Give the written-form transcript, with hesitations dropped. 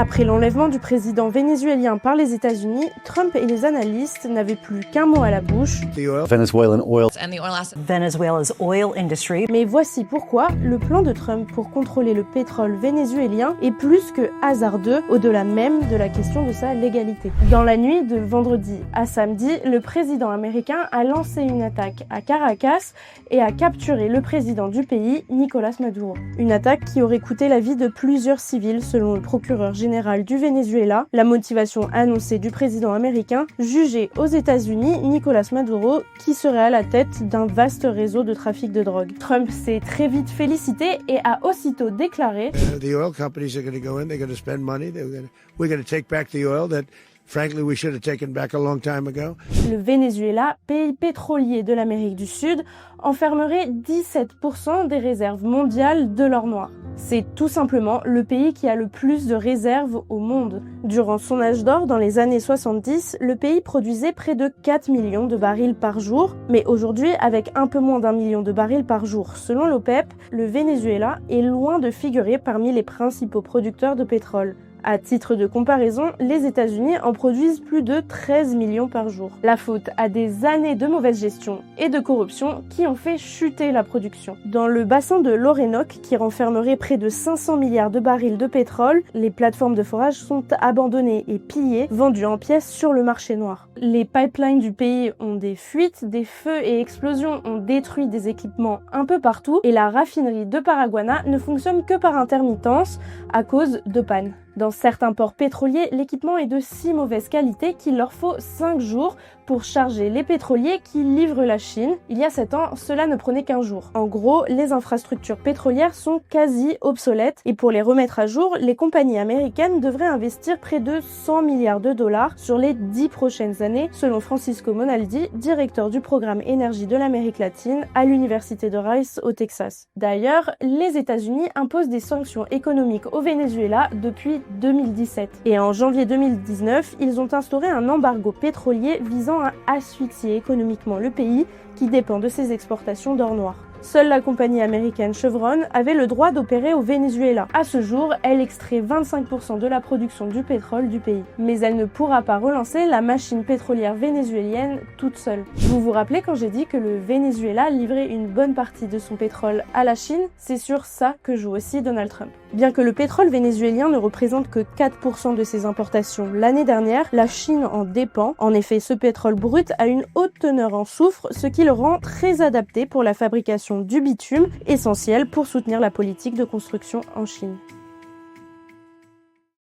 Après l'enlèvement du président vénézuélien par les États-Unis, Trump et les analystes n'avaient plus qu'un mot à la bouche. Venezuelan oil. Venezuela's oil industry. Mais voici pourquoi le plan de Trump pour contrôler le pétrole vénézuélien est plus que hasardeux, au-delà même de la question de sa légalité. Dans la nuit de vendredi à samedi, le président américain a lancé une attaque à Caracas et a capturé le président du pays, Nicolás Maduro. Une attaque qui aurait coûté la vie de plusieurs civils selon le procureur général du Venezuela. La motivation annoncée du président américain, jugé aux États-Unis Nicolás Maduro, qui serait à la tête d'un vaste réseau de trafic de drogue. Trump s'est très vite félicité et a aussitôt déclaré The oil companies are going to go in, they're going to spend money, we're going to take back the oil that frankly we should have taken back a long time ago. Le Venezuela, pays pétrolier de l'Amérique du Sud, enfermerait 17% des réserves mondiales de l'or noir. C'est tout simplement le pays qui a le plus de réserves au monde. Durant son âge d'or, dans les années 70, le pays produisait près de 4 millions de barils par jour, mais aujourd'hui, avec un peu moins d'1 million de barils par jour selon l'OPEP, le Venezuela est loin de figurer parmi les principaux producteurs de pétrole. À titre de comparaison, les États-Unis en produisent plus de 13 millions par jour. La faute à des années de mauvaise gestion et de corruption qui ont fait chuter la production. Dans le bassin de l'Orénoque, qui renfermerait près de 500 milliards de barils de pétrole, les plateformes de forage sont abandonnées et pillées, vendues en pièces sur le marché noir. Les pipelines du pays ont des fuites, des feux et explosions ont détruit des équipements un peu partout et la raffinerie de Paraguaná ne fonctionne que par intermittence à cause de pannes. Dans certains ports pétroliers, l'équipement est de si mauvaise qualité qu'il leur faut 5 jours pour charger les pétroliers qui livrent la Chine. Il y a 7 ans, cela ne prenait qu'un jour. En gros, les infrastructures pétrolières sont quasi obsolètes et pour les remettre à jour, les compagnies américaines devraient investir près de 100 milliards de dollars sur les 10 prochaines années, selon Francisco Monaldi, directeur du programme énergie de l'Amérique latine à l'université de Rice au Texas. D'ailleurs, les États-Unis imposent des sanctions économiques au Venezuela depuis 2017. Et en janvier 2019, ils ont instauré un embargo pétrolier visant à asphyxier économiquement le pays qui dépend de ses exportations d'or noir. Seule la compagnie américaine Chevron avait le droit d'opérer au Venezuela. À ce jour, elle extrait 25% de la production du pétrole du pays. Mais elle ne pourra pas relancer la machine pétrolière vénézuélienne toute seule. Vous vous rappelez quand j'ai dit que le Venezuela livrait une bonne partie de son pétrole à la Chine? C'est sur ça que joue aussi Donald Trump. Bien que le pétrole vénézuélien ne représente que 4% de ses importations l'année dernière, la Chine en dépend. En effet, ce pétrole brut a une haute teneur en soufre, ce qui le rend très adapté pour la fabrication du bitume, essentiel pour soutenir la politique de construction en Chine.